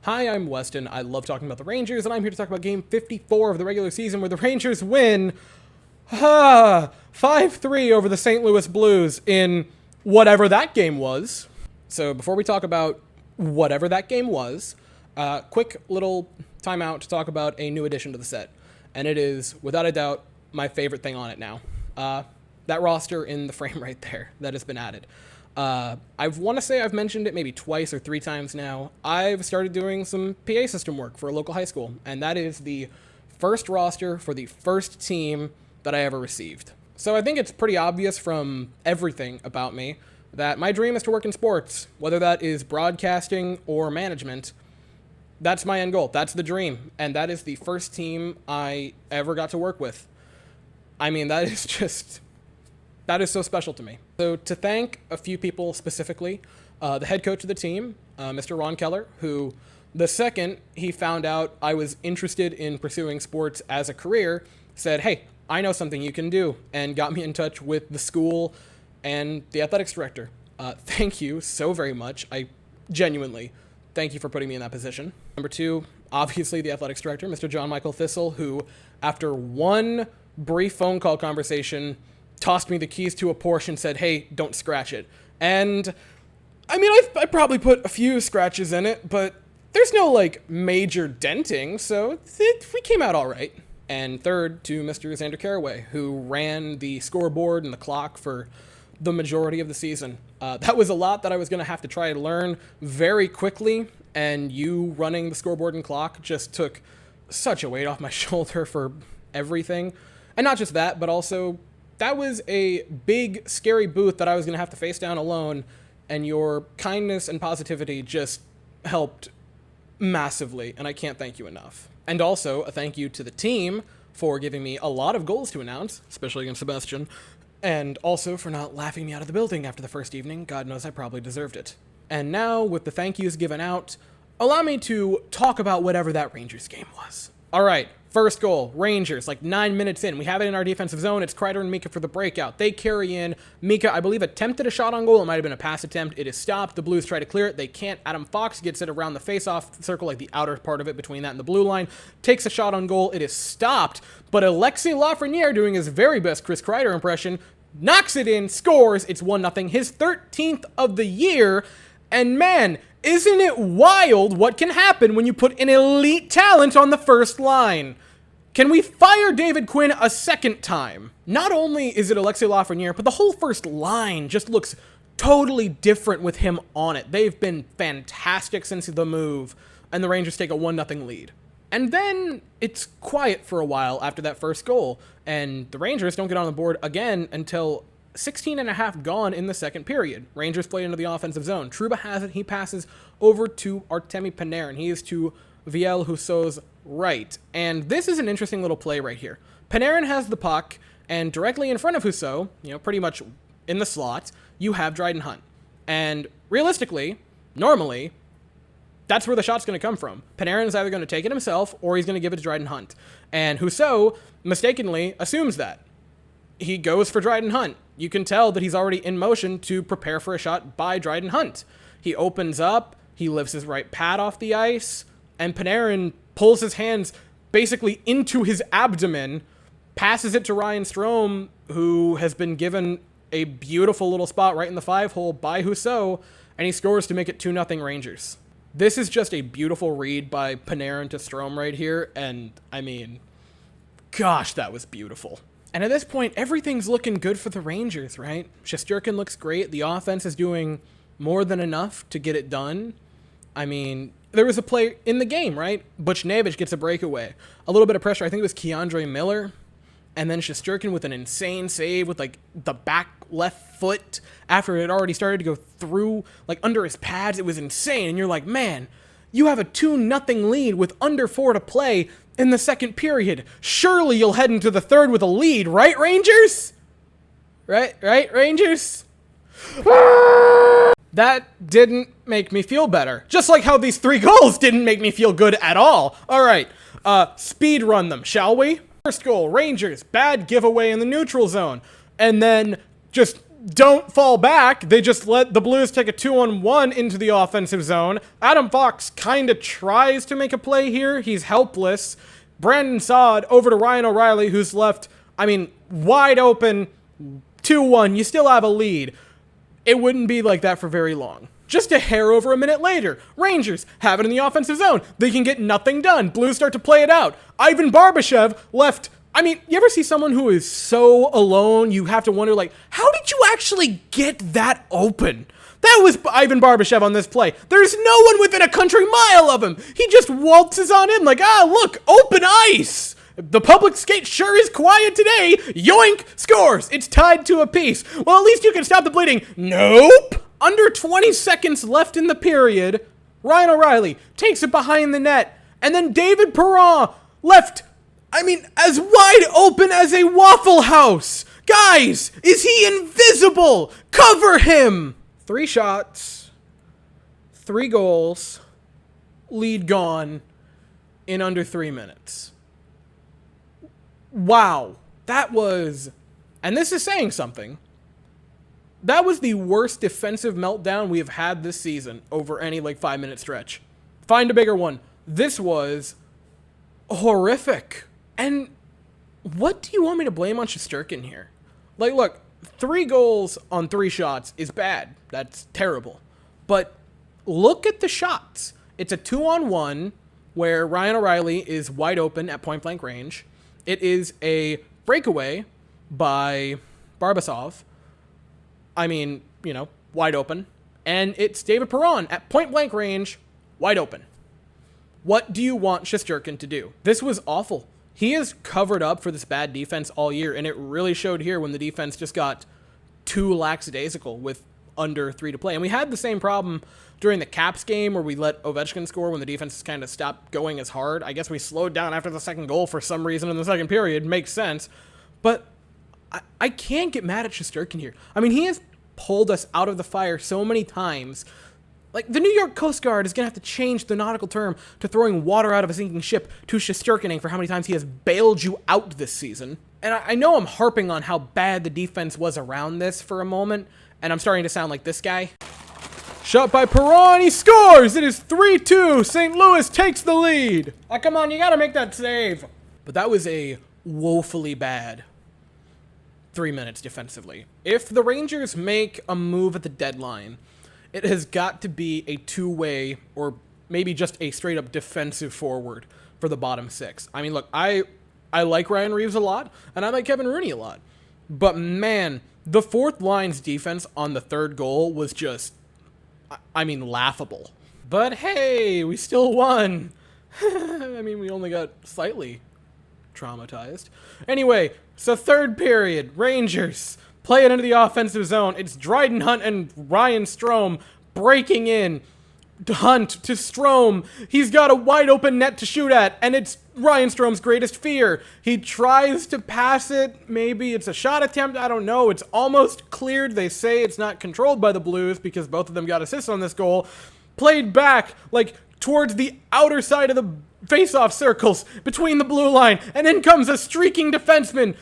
Hi, I'm Weston. I love talking about the Rangers, and I'm here to talk about Game 54 of the regular season, where the Rangers win 5-3 over the St. Louis Blues in whatever that game was. So before we talk about whatever that game was, quick little timeout to talk about a new addition to the set. And it is, without a doubt, my favorite thing on it now. That roster in the frame right there that has been added. I want to say I've mentioned it maybe twice or three times now. I've started doing some PA system work for a local high school, and that is the first roster for the first team that I ever received. So I think it's pretty obvious from everything about me that my dream is to work in sports, whether that is broadcasting or management. That's my end goal. That's the dream, and that is the first team I ever got to work with. I mean, that is so special to me. So to thank a few people specifically, the head coach of the team, Mr. Ron Keller, who the second he found out I was interested in pursuing sports as a career, said, "Hey, I know something you can do," and got me in touch with the school and the athletics director. Thank you so very much. I genuinely thank you for putting me in that position. Number two, obviously the athletics director, Mr. John Michael Thistle, who after one brief phone call conversation tossed me the keys to a Porsche and said, "Hey, don't scratch it." And I mean, I probably put a few scratches in it, but there's no major denting, so we came out all right. And third, to Mr. Xander Caraway, who ran the scoreboard and the clock for the majority of the season. That was a lot that I was going to have to try to learn very quickly, and you running the scoreboard and clock just took such a weight off my shoulder for everything. And not just that, but also that was a big, scary booth that I was going to have to face down alone, and your kindness and positivity just helped massively, and I can't thank you enough. And also, a thank you to the team for giving me a lot of goals to announce, especially against Sebastian, and also for not laughing me out of the building after the first evening. God knows I probably deserved it. And now, with the thank yous given out, allow me to talk about whatever that Rangers game was. All right, first goal, Rangers, 9 minutes in. We have it in our defensive zone. It's Kreider and Mika for the breakout. They carry in. Mika, I believe, attempted a shot on goal. It might have been a pass attempt. It is stopped. The Blues try to clear it. They can't. Adam Fox gets it around the face-off circle, the outer part of it between that and the blue line. Takes a shot on goal. It is stopped. But Alexis Lafreniere, doing his very best Chris Kreider impression, knocks it in, scores. It's 1-0. His 13th of the year. And man, isn't it wild what can happen when you put an elite talent on the first line? Can we fire David Quinn a second time? Not only is it Alexis Lafreniere, but the whole first line just looks totally different with him on it. They've been fantastic since the move, and the Rangers take a 1-0 lead. And then it's quiet for a while after that first goal, and the Rangers don't get on the board again until 16 and a half gone in the second period. Rangers play into the offensive zone. Trouba has it. He passes over to Artemi Panarin. He is to Viel Husso's right. And this is an interesting little play right here. Panarin has the puck, and directly in front of Husso, pretty much in the slot, you have Dryden Hunt. And realistically, normally, that's where the shot's going to come from. Panarin is either going to take it himself, or he's going to give it to Dryden Hunt. And Husso mistakenly assumes that. He goes for Dryden Hunt. You can tell that he's already in motion to prepare for a shot by Dryden Hunt. He opens up, he lifts his right pad off the ice, and Panarin pulls his hands basically into his abdomen, passes it to Ryan Strome, who has been given a beautiful little spot right in the 5-hole by Husso, and he scores to make it 2-0 Rangers. This is just a beautiful read by Panarin to Strome right here, and I mean, gosh, that was beautiful. And at this point, everything's looking good for the Rangers, right? Shesterkin looks great. The offense is doing more than enough to get it done. I mean, there was a play in the game, right? Buchnevich gets a breakaway. A little bit of pressure. I think it was Keandre Miller. And then Shesterkin with an insane save with the back left foot after it had already started to go through, under his pads. It was insane. And you're like, man, you have a 2-0 lead with under 4 to play in the second period. Surely you'll head into the third with a lead, right, Rangers? Right, Rangers? That didn't make me feel better. Just like how these 3 goals didn't make me feel good at all. All right, speed run them, shall we? First goal, Rangers, bad giveaway in the neutral zone. And then just don't fall back. They just let the Blues take a 2-on-1 into the offensive zone. Adam Fox kind of tries to make a play here. He's helpless. Brandon Saad over to Ryan O'Reilly, who's left, wide open, 2-1. You still have a lead. It wouldn't be like that for very long. Just a hair over a minute later, Rangers have it in the offensive zone. They can get nothing done. Blues start to play it out. Ivan Barbashev left. You ever see someone who is so alone, you have to wonder, how did you actually get that open? That was Ivan Barbashev on this play. There's no one within a country mile of him. He just waltzes on in look, open ice. The public skate sure is quiet today. Yoink, scores. It's tied to a piece. Well, at least you can stop the bleeding. Nope. Under 20 seconds left in the period, Ryan O'Reilly takes it behind the net. And then David Perron left, as wide open as a Waffle House. Guys, is he invisible? Cover him. 3 shots, 3 goals, lead gone in under 3 minutes. Wow. That was, and this is saying something, that was the worst defensive meltdown we have had this season over any 5-minute stretch. Find a bigger one. This was horrific. And what do you want me to blame on Shesterkin here? Look, 3 goals on 3 shots is bad. That's terrible. But look at the shots. It's a 2-on-1 where Ryan O'Reilly is wide open at point-blank range. It is a breakaway by Barbasov. Wide open. And it's David Perron at point-blank range, wide open. What do you want Shesterkin to do? This was awful. He has covered up for this bad defense all year, and it really showed here when the defense just got too lackadaisical with under 3 to play. And we had the same problem during the Caps game where we let Ovechkin score when the defense kind of stopped going as hard. I guess we slowed down after the second goal for some reason in the second period. Makes sense. But I can't get mad at Shesterkin here. He has pulled us out of the fire so many times. The New York Coast Guard is going to have to change the nautical term to throwing water out of a sinking ship to Shesterkining for how many times he has bailed you out this season. And I know I'm harping on how bad the defense was around this for a moment, and I'm starting to sound like this guy. Shot by Perron, he scores! It is 3-2. St. Louis takes the lead. Come on, you got to make that save. But that was a woefully bad 3 minutes defensively. If the Rangers make a move at the deadline, it has got to be a 2-way or maybe just a straight-up defensive forward for the bottom 6. Look, I like Ryan Reeves a lot, and I like Kevin Rooney a lot. But, man, the fourth line's defense on the 3rd goal was just, laughable. But, hey, we still won. We only got slightly traumatized. Anyway, so 3rd period, Rangers play it into the offensive zone. It's Dryden Hunt and Ryan Strome breaking in. Hunt to Strome. He's got a wide open net to shoot at, and it's Ryan Strome's greatest fear. He tries to pass it. Maybe it's a shot attempt. I don't know. It's almost cleared. They say it's not controlled by the Blues because both of them got assists on this goal. Played back, towards the outer side of the face-off circles between the blue line, and in comes a streaking defenseman.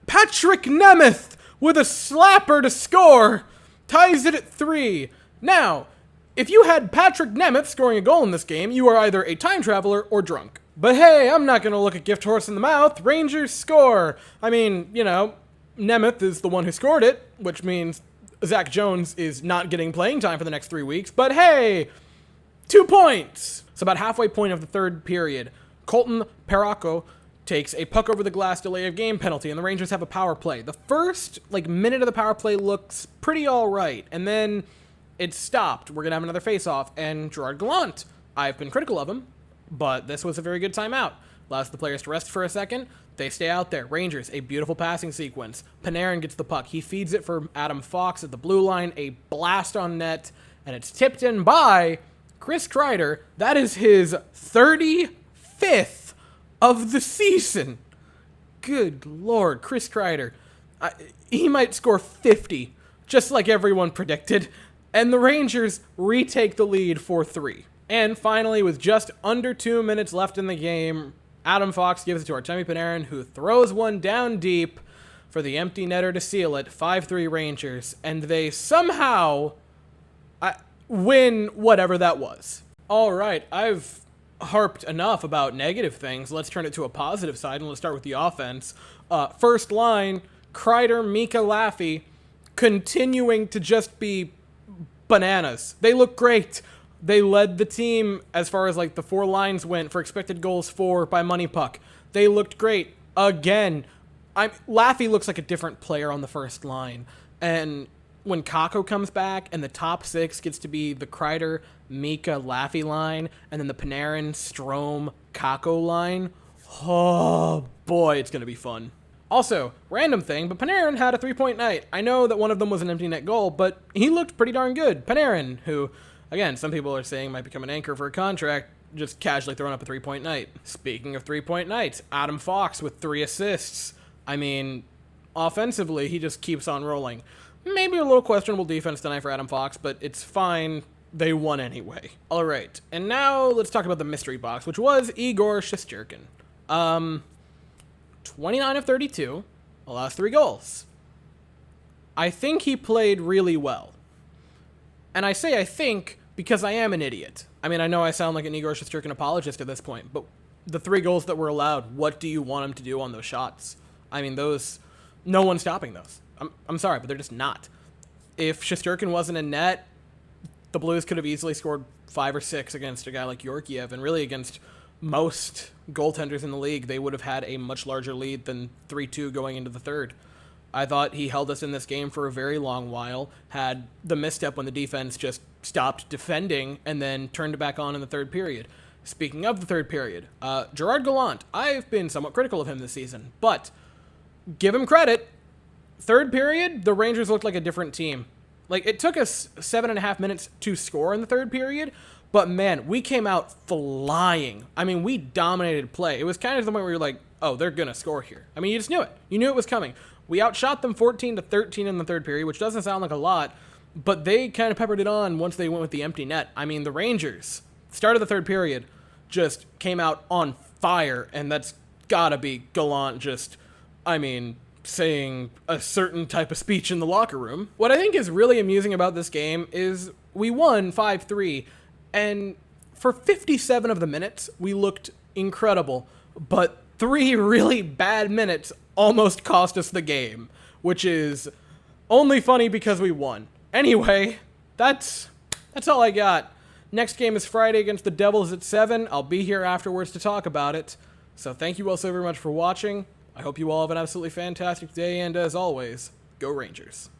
Patrick Nemeth with a slapper to score, ties it at 3. Now, if you had Patrick Nemeth scoring a goal in this game, you are either a time traveler or drunk. But hey, I'm not going to look a gift horse in the mouth. Rangers score. Nemeth is the one who scored it, which means Zach Jones is not getting playing time for the next 3 weeks. But hey, 2 points. So about halfway point of the 3rd period, Colton Parayko takes a puck over the glass delay of game penalty, and the Rangers have a power play. The first minute of the power play looks pretty all right, and then it's stopped. We're gonna have another face-off, and Gerard Gallant, I've been critical of him, but this was a very good timeout. Allows the players to rest for a second. They stay out there. Rangers, a beautiful passing sequence. Panarin gets the puck. He feeds it for Adam Fox at the blue line. A blast on net, and it's tipped in by Chris Kreider. That is his 35th of the season. Good Lord, Chris Kreider. He might score 50, just like everyone predicted. And the Rangers retake the lead 4-3. And finally, with just under 2 minutes left in the game, Adam Fox gives it to Artemi Panarin, who throws one down deep. for the empty netter to seal it, 5-3 Rangers, and they somehow win whatever that was. All right, I've harped enough about negative things. Let's turn it to a positive side, and let's start with the offense. First line, Kreider, Mika, Laffy, continuing to just be bananas. They look great. They led the team as far as like the 4 lines went for expected goals for by Money Puck. They looked great again. Laffy looks like a different player on the first line, and when Kakko comes back and the top 6 gets to be the Kreider, Mika, Laffy line, and then the Panarin, Strome, Kakko line, oh boy, it's going to be fun. Also, random thing, but Panarin had a 3-point night. I know that one of them was an empty net goal, but he looked pretty darn good. Panarin, who, again, some people are saying might become an anchor for a contract, just casually throwing up a 3-point night. Speaking of 3-point nights, Adam Fox with 3 assists. I mean, offensively, he just keeps on rolling. Maybe a little questionable defense tonight for Adam Fox, but it's fine. They won anyway. All right, and now let's talk about the mystery box, which was Igor Shesterkin. 29 of 32, allows 3 goals. I think he played really well. And I say I think because I am an idiot. I mean, I know I sound like an Igor Shesterkin apologist at this point, but the 3 goals that were allowed, what do you want him to do on those shots? I mean, no one's stopping those. I'm sorry, but they're just not. If Shesterkin wasn't in net, the Blues could have easily scored 5 or 6 against a guy like Georgiev, and really against most goaltenders in the league, they would have had a much larger lead than 3-2 going into the third. I thought he held us in this game for a very long while, had the misstep when the defense just stopped defending, and then turned it back on in the third period. Speaking of the third period, Gerard Gallant, I've been somewhat critical of him this season, but give him credit. Third period, the Rangers looked like a different team. Like, it took us 7.5 minutes to score in the third period, but man, we came out flying. I mean, we dominated play. It was kind of the point where you're like, oh, they're going to score here. I mean, you just knew it. You knew it was coming. We outshot them 14-13 in the third period, which doesn't sound like a lot, but they kind of peppered it on once they went with the empty net. I mean, the Rangers, start of the third period, just came out on fire, and that's gotta be Gallant just, I mean, saying a certain type of speech in the locker room. What I think is really amusing about this game is we won 5-3, and for 57 of the minutes, we looked incredible, but 3 really bad minutes almost cost us the game, which is only funny because we won. Anyway, that's all I got. Next game is Friday against the Devils at 7. I'll be here afterwards to talk about it. So thank you all so very much for watching. I hope you all have an absolutely fantastic day, and as always, go Rangers.